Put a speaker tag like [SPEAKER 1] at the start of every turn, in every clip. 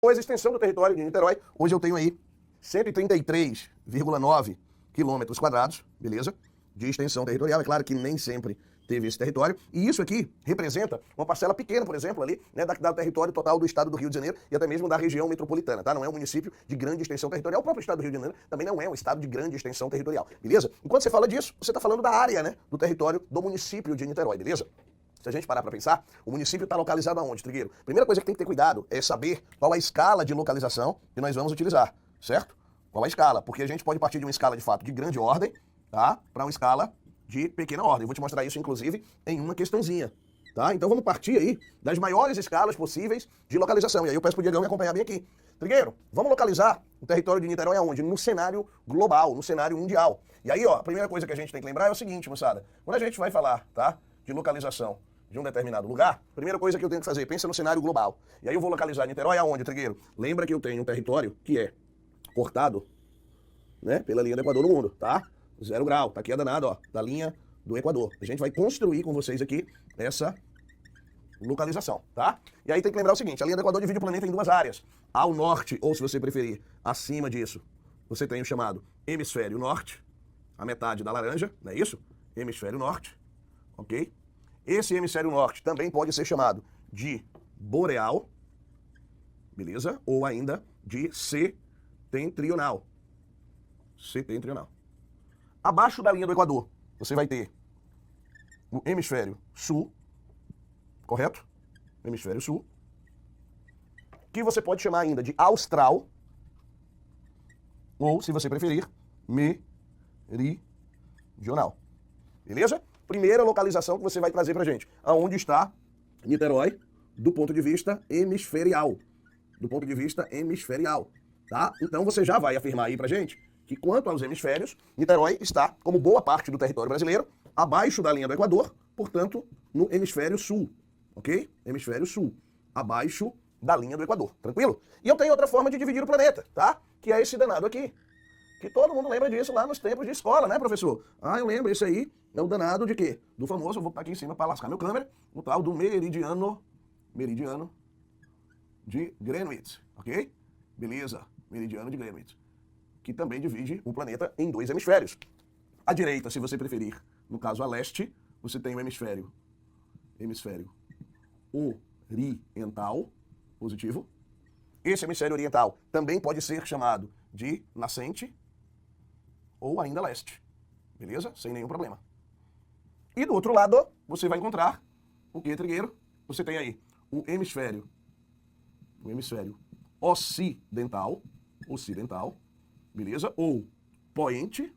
[SPEAKER 1] Pois a extensão do território de Niterói, hoje eu tenho aí 133,9 quilômetros quadrados, beleza? De extensão territorial. É claro que nem sempre teve esse território. E isso aqui representa uma parcela pequena, por exemplo, ali, né, do território total do estado do Rio de Janeiro e até mesmo da região metropolitana, tá? Não é um município de grande extensão territorial. O próprio estado do Rio de Janeiro também não é um estado de grande extensão territorial, beleza? Enquanto você fala disso, você está falando da área, né, do território do município de Niterói, beleza? Se a gente parar para pensar, o município está localizado aonde, Trigueiro? Primeira coisa que tem que ter cuidado é saber qual a escala de localização que nós vamos utilizar, certo? Qual a escala? Porque a gente pode partir de uma escala, de fato, de grande ordem, tá? Para uma escala de pequena ordem. Eu vou te mostrar isso, inclusive, em uma questãozinha, tá? Então vamos partir aí das maiores escalas possíveis de localização. E aí eu peço pro Diegão me acompanhar bem aqui. Trigueiro, vamos localizar o território de Niterói aonde? No cenário global, no cenário mundial. E aí, ó, a primeira coisa que a gente tem que lembrar é o seguinte, moçada. Quando a gente vai falar, tá, de localização de um determinado lugar, a primeira coisa que eu tenho que fazer, pensa no cenário global. E aí eu vou localizar Niterói aonde, Trigueiro? Lembra que eu tenho um território que é cortado, né, pela linha do Equador no mundo, tá? 0 grau, tá aqui a danada, ó, da linha do Equador. A gente vai construir com vocês aqui essa localização, tá? E aí tem que lembrar o seguinte, a linha do Equador divide o planeta em duas áreas. Ao norte, ou se você preferir, acima disso, você tem o chamado hemisfério norte, a metade da laranja, não é isso? Hemisfério norte, ok? Esse hemisfério norte também pode ser chamado de boreal, beleza? Ou ainda de setentrional. Setentrional. Abaixo da linha do Equador, você vai ter o hemisfério sul, correto? Hemisfério sul, que você pode chamar ainda de austral, ou, se você preferir, meridional. Beleza? Primeira localização que você vai trazer pra gente. Aonde está Niterói do ponto de vista hemisferial. Do ponto de vista hemisferial, tá? Então você já vai afirmar aí pra gente que quanto aos hemisférios, Niterói está, como boa parte do território brasileiro, abaixo da linha do Equador, portanto, no hemisfério sul, ok? Hemisfério sul, abaixo da linha do Equador, tranquilo? E eu tenho outra forma de dividir o planeta, tá? Que é esse danado aqui. Que todo mundo lembra disso lá nos tempos de escola, né, professor? Ah, eu lembro, esse aí é o danado de quê? Do famoso, eu vou botar aqui em cima para lascar meu câmera, o tal do meridiano de Greenwich, ok? Beleza, meridiano de Greenwich, que também divide o planeta em dois hemisférios. À direita, se você preferir, no caso a leste, você tem o hemisfério oriental, positivo. Esse hemisfério oriental também pode ser chamado de nascente ou ainda leste, beleza? Sem nenhum problema. E do outro lado, você vai encontrar o que, Trigueiro? Você tem aí o hemisfério ocidental, beleza? Ou poente,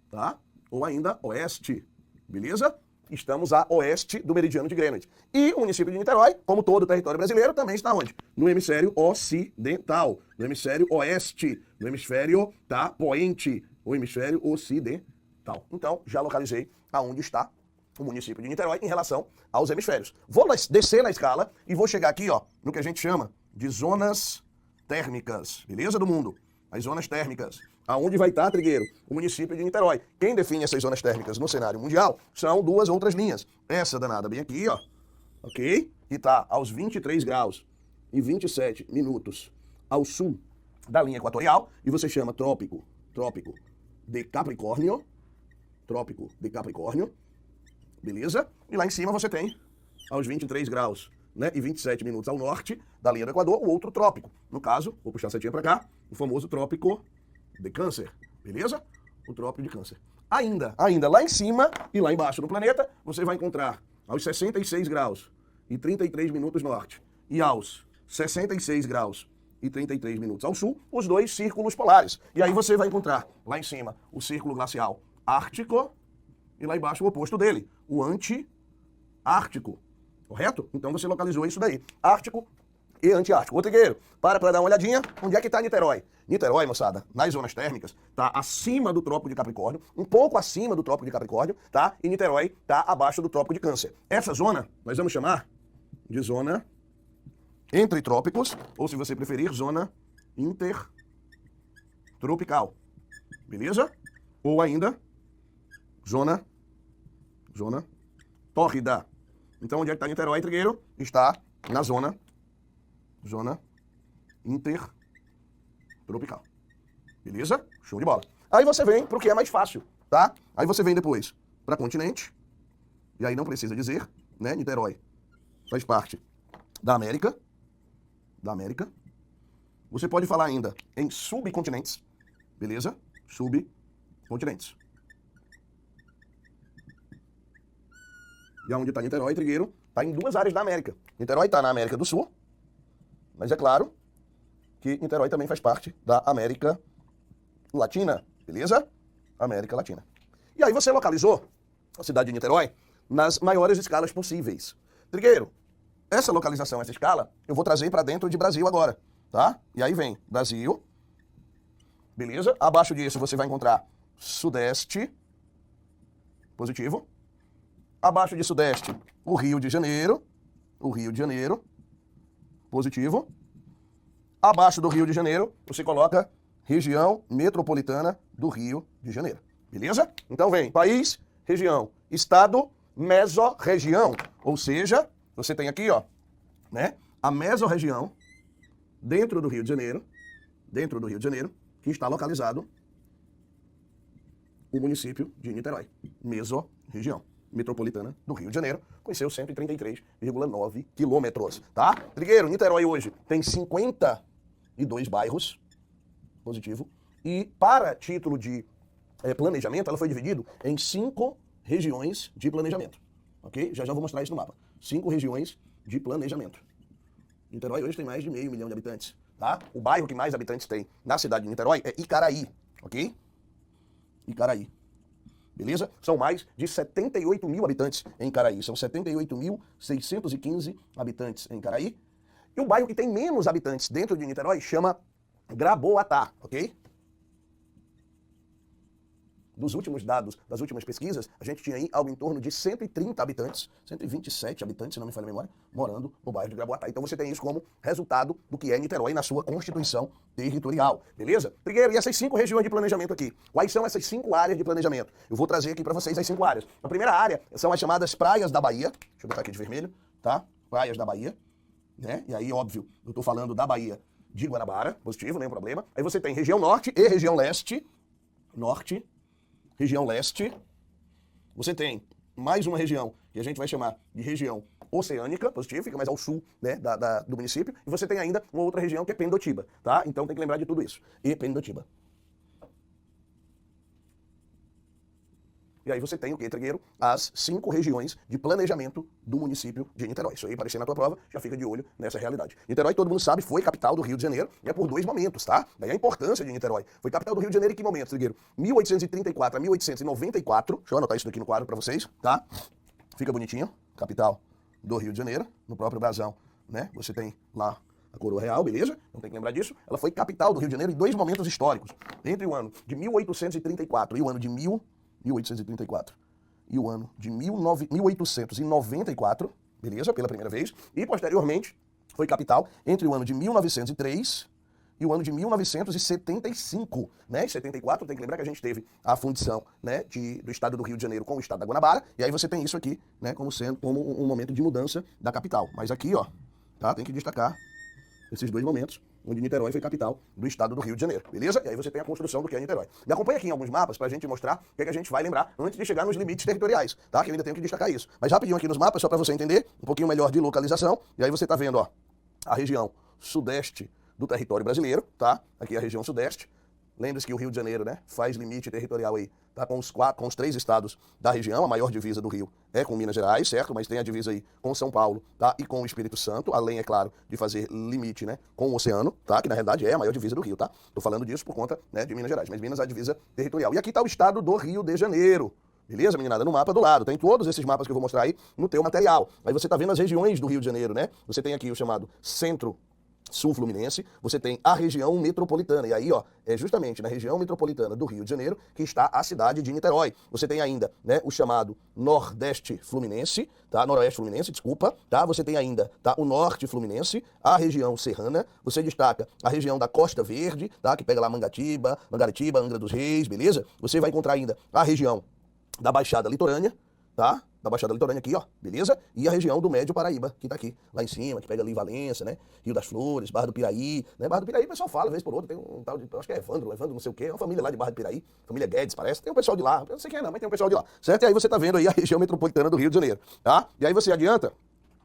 [SPEAKER 1] tá? Ou ainda oeste, beleza? Estamos a oeste do meridiano de Greenwich. E o município de Niterói, como todo o território brasileiro, também está onde? No hemisfério ocidental, no hemisfério oeste, no hemisfério, tá? Poente, o hemisfério ocidental. Então, já localizei aonde está o município de Niterói em relação aos hemisférios. Vou descer na escala e vou chegar aqui, ó, no que a gente chama de zonas térmicas, beleza, do mundo? As zonas térmicas. Aonde vai estar, Trigueiro? O município de Niterói. Quem define essas zonas térmicas no cenário mundial são duas outras linhas. Essa danada bem aqui, ó, ok? Que está aos 23 graus e 27 minutos ao sul da linha equatorial, e você chama trópico de Capricórnio, beleza? E lá em cima você tem, aos 23 graus, né, e 27 minutos ao norte da linha do Equador, o outro trópico. No caso, vou puxar a setinha para cá, o famoso trópico de Câncer, beleza? O trópico de Câncer. Ainda lá em cima e lá embaixo no planeta, você vai encontrar aos 66 graus e 33 minutos norte e aos 66 graus e 33 minutos ao sul, os dois círculos polares. E aí você vai encontrar lá em cima o círculo glacial ártico e lá embaixo o oposto dele, o anti-ártico, correto? Então você localizou isso daí, ártico e antiártico. Ô, Trigueiro, para dar uma olhadinha, onde é que está Niterói? Niterói, moçada, nas zonas térmicas, está acima do Trópico de Capricórnio, um pouco acima do Trópico de Capricórnio, tá? E Niterói está abaixo do Trópico de Câncer. Essa zona, nós vamos chamar de zona entre trópicos, ou se você preferir, zona intertropical, beleza? Ou ainda, zona tórrida. Então, onde é que está Niterói, Trigueiro? Está na zona intertropical. Beleza? Show de bola. Aí você vem pro que é mais fácil, tá? Aí você vem depois para continente, e aí não precisa dizer, né? Niterói faz parte da América. Você pode falar ainda em subcontinentes, beleza? Subcontinentes. E onde está Niterói, Trigueiro, está em duas áreas da América. Niterói está na América do Sul, mas é claro que Niterói também faz parte da América Latina, beleza? América Latina. E aí você localizou a cidade de Niterói nas maiores escalas possíveis. Trigueiro, essa localização, essa escala, eu vou trazer para dentro de Brasil agora, tá? E aí vem Brasil, beleza? Abaixo disso você vai encontrar Sudeste, positivo. Abaixo de Sudeste, o Rio de Janeiro, positivo. Abaixo do Rio de Janeiro, você coloca região metropolitana do Rio de Janeiro, beleza? Então vem país, região, estado, mesorregião, ou seja, você tem aqui, ó, né, a mesorregião dentro do Rio de Janeiro, que está localizado o município de Niterói, mesorregião metropolitana do Rio de Janeiro, com seus 133,9 quilômetros, tá? Trigueiro, Niterói hoje tem 52 bairros, positivo, e para título de planejamento, ela foi dividida em 5 regiões de planejamento, ok? Já vou mostrar isso no mapa. 5 regiões de planejamento. Niterói hoje tem mais de 500 mil de habitantes, tá? O bairro que mais habitantes tem na cidade de Niterói é Icaraí, ok? Icaraí. Beleza? São mais de 78 mil habitantes em Icaraí. São 78.615 habitantes em Icaraí. E o bairro que tem menos habitantes dentro de Niterói chama Graboatá, ok? Dos últimos dados, das últimas pesquisas, a gente tinha aí algo em torno de 130 habitantes, 127 habitantes, se não me falha a memória, morando no bairro de Graboatá. Então você tem isso como resultado do que é Niterói na sua constituição territorial, beleza? Trigueiro, e essas 5 regiões de planejamento aqui? Quais são essas 5 áreas de planejamento? Eu vou trazer aqui para vocês as 5 áreas. A primeira área são as chamadas praias da Bahia. Deixa eu botar aqui de vermelho, tá? Praias da Bahia, né? E aí, óbvio, eu tô falando da Bahia de Guanabara, positivo, nenhum problema. Aí você tem região norte e região leste. Norte, região leste, você tem mais uma região que a gente vai chamar de região oceânica, positivo, fica mais ao sul, né, do município, e você tem ainda uma outra região que é Pendotiba, tá? Então tem que lembrar de tudo isso. E Pendotiba. E aí você tem o quê, Trigueiro? As 5 regiões de planejamento do município de Niterói. Isso aí aparecer na tua prova, já fica de olho nessa realidade. Niterói, todo mundo sabe, foi capital do Rio de Janeiro, e é por 2 momentos, tá? Daí a importância de Niterói. Foi capital do Rio de Janeiro em que momento, Trigueiro? 1834 a 1894. Deixa eu anotar isso daqui no quadro pra vocês, tá? Fica bonitinho. Capital do Rio de Janeiro, no próprio brasão, né? Você tem lá a coroa real, beleza? Não tem que lembrar disso. Ela foi capital do Rio de Janeiro em 2 momentos históricos. Entre o ano de 1834 e o ano de 1834 e o ano de 1894, beleza? Pela primeira vez. E, posteriormente, foi capital entre o ano de 1903 e o ano de 1975, né? Em 74, tem que lembrar que a gente teve a fundição, né, do estado do Rio de Janeiro com o estado da Guanabara, e aí você tem isso aqui, né, como um momento de mudança da capital. Mas aqui, ó, tá? Tem que destacar esses 2 momentos, onde Niterói foi capital do estado do Rio de Janeiro, beleza? E aí você tem a construção do que é Niterói. Me acompanha aqui em alguns mapas pra gente mostrar o que é que a gente vai lembrar antes de chegar nos limites territoriais, tá? Que eu ainda tenho que destacar isso. Mas rapidinho aqui nos mapas, só pra você entender um pouquinho melhor de localização. E aí você tá vendo, ó, a região sudeste do território brasileiro, tá? Aqui é a região sudeste. Lembre-se que o Rio de Janeiro, né, faz limite territorial aí, tá? Com os 3 estados da região. A maior divisa do Rio é com Minas Gerais, certo? Mas tem a divisa aí com São Paulo, tá? E com o Espírito Santo, além, é claro, de fazer limite, né, com o oceano, tá? Que na realidade é a maior divisa do Rio, tá? Tô falando disso por conta, né, de Minas Gerais, mas Minas é a divisa territorial. E aqui tá o estado do Rio de Janeiro. Beleza, meninada? No mapa do lado. Tem todos esses mapas que eu vou mostrar aí no teu material. Aí você tá vendo as regiões do Rio de Janeiro, né? Você tem aqui o chamado Centro Sul Fluminense, você tem a região metropolitana, e aí, ó, é justamente na região metropolitana do Rio de Janeiro que está a cidade de Niterói. Você tem ainda, né, o chamado Nordeste Fluminense, tá? Noroeste Fluminense, desculpa, tá? Você tem ainda, tá, o Norte Fluminense, a região serrana, você destaca a região da Costa Verde, tá? Que pega lá Mangaratiba, Angra dos Reis, beleza? Você vai encontrar ainda a região da Baixada Litorânea, tá? Da Baixada Litorânea aqui, ó, beleza? E a região do Médio Paraíba, que tá aqui, lá em cima, que pega ali Valença, né? Rio das Flores, Barra do Piraí, né? Barra do Piraí o pessoal fala, vez por outra, tem um tal de, acho que é Evandro não sei o quê, é uma família lá de Barra do Piraí, família Guedes, parece, tem um pessoal de lá, eu não sei quem é não, mas tem um pessoal de lá, certo? E aí você tá vendo aí a região metropolitana do Rio de Janeiro, tá? E aí você adianta,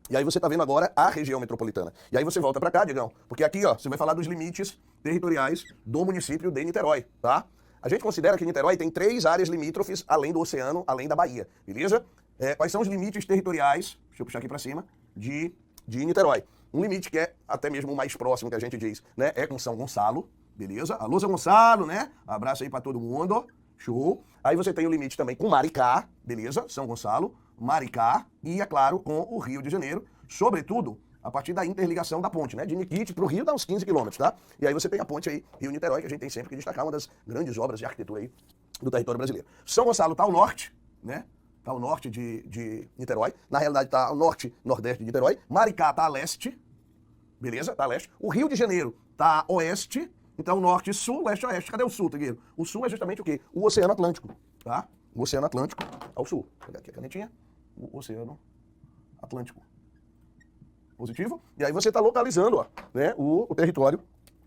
[SPEAKER 1] e aí você tá vendo agora a região metropolitana. E aí você volta pra cá, Diegão, porque aqui, ó, você vai falar dos limites territoriais do município de Niterói, tá? A gente considera que Niterói tem 3 áreas limítrofes além do oceano, além da Bahia, beleza? Quais são os limites territoriais, deixa eu puxar aqui pra cima, de Niterói. Um limite que é até mesmo o mais próximo que a gente diz, né? É com São Gonçalo, beleza? Alô, São Gonçalo, né? Abraço aí pra todo mundo, show. Aí você tem o limite também com Maricá, beleza? São Gonçalo, Maricá e, é claro, com o Rio de Janeiro, sobretudo a partir da interligação da ponte, né? De Niquite pro Rio dá uns 15 quilômetros, tá? E aí você tem a ponte aí, Rio-Niterói, que a gente tem sempre que destacar, uma das grandes obras de arquitetura aí do território brasileiro. São Gonçalo tá ao norte, né? Tá ao norte de Niterói. Na realidade tá ao norte-nordeste de Niterói. Maricá tá a leste, beleza? Tá a leste. O Rio de Janeiro tá a oeste. Então norte, sul, leste, oeste. Cadê o sul, Trigueiro? O sul é justamente o quê? O Oceano Atlântico, tá? O Oceano Atlântico ao sul. Vou pegar aqui a canetinha. O Oceano Atlântico. Positivo? E aí você tá localizando, ó, né, o território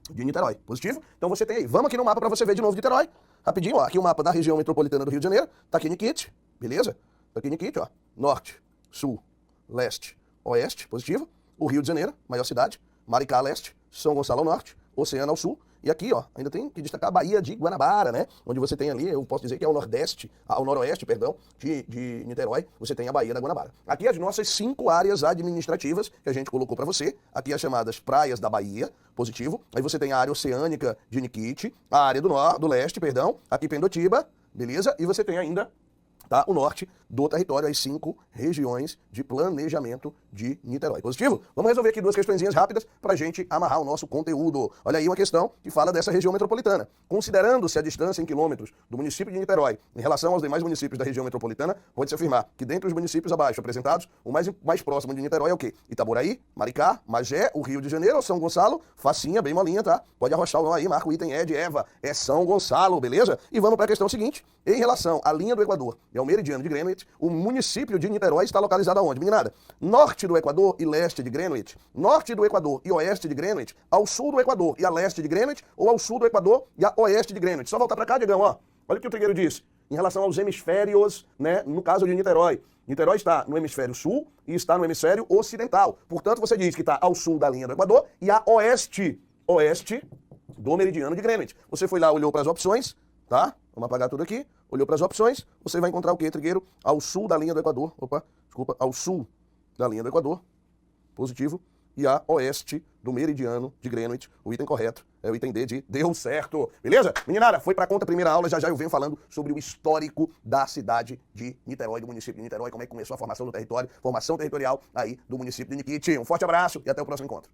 [SPEAKER 1] de Niterói. Positivo? Então você tem aí. Vamos aqui no mapa para você ver de novo Niterói. Rapidinho, ó. Aqui o mapa da região metropolitana do Rio de Janeiro. Tá aqui Niquite, beleza? Tá aqui Niquite, ó. Norte, sul, leste, oeste. Positivo. O Rio de Janeiro, maior cidade. Maricá, leste. São Gonçalo ao norte. Oceano ao sul. E aqui, ó, ainda tem que destacar a Baía de Guanabara, né? Onde você tem ali, eu posso dizer que é ao noroeste, perdão, de Niterói, você tem a Baía da Guanabara. Aqui as nossas 5 áreas administrativas que a gente colocou para você. Aqui as chamadas Praias da Bahia, positivo. Aí você tem a área oceânica de Niquite, a área do leste, perdão, aqui Pendotiba, beleza? E você tem ainda, tá, o norte do território, as 5 regiões de planejamento de Niterói. Positivo? Vamos resolver aqui 2 questõezinhas rápidas para a gente amarrar o nosso conteúdo. Olha aí uma questão que fala dessa região metropolitana. Considerando-se a distância em quilômetros do município de Niterói em relação aos demais municípios da região metropolitana, pode-se afirmar que dentre os municípios abaixo apresentados, o mais próximo de Niterói é o quê? Itaboraí, Maricá, Magé, o Rio de Janeiro, São Gonçalo, facinha, bem molinha, tá? Pode arrochar o nome aí, marca o item de Eva, é São Gonçalo, beleza? E vamos para a questão seguinte. Em relação à linha do Equador e ao meridiano de Greenwich, o município de Niterói está localizado aonde? Meninada, norte do Equador e leste de Greenwich, norte do Equador e oeste de Greenwich, ao sul do Equador e a leste de Greenwich, ou ao sul do Equador e a oeste de Greenwich. Só voltar para cá, Diegão, ó. Olha o que o Trigueiro disse em relação aos hemisférios, né, no caso de Niterói. Niterói está no hemisfério sul e está no hemisfério ocidental. Portanto, você diz que está ao sul da linha do Equador e a oeste do meridiano de Greenwich. Você foi lá, olhou para as opções, tá? Vamos apagar tudo aqui. Olhou para as opções, você vai encontrar o quê, Trigueiro? Ao sul da linha do Equador. Opa, desculpa, ao sul da linha do Equador. Positivo. E a oeste do meridiano de Greenwich. O item correto é o item D de deu certo. Beleza? Meninada, foi pra conta a primeira aula. Já eu venho falando sobre o histórico da cidade de Niterói, do município de Niterói, como é que começou a formação do território, formação territorial aí do município de Niquite. Um forte abraço e até o próximo encontro.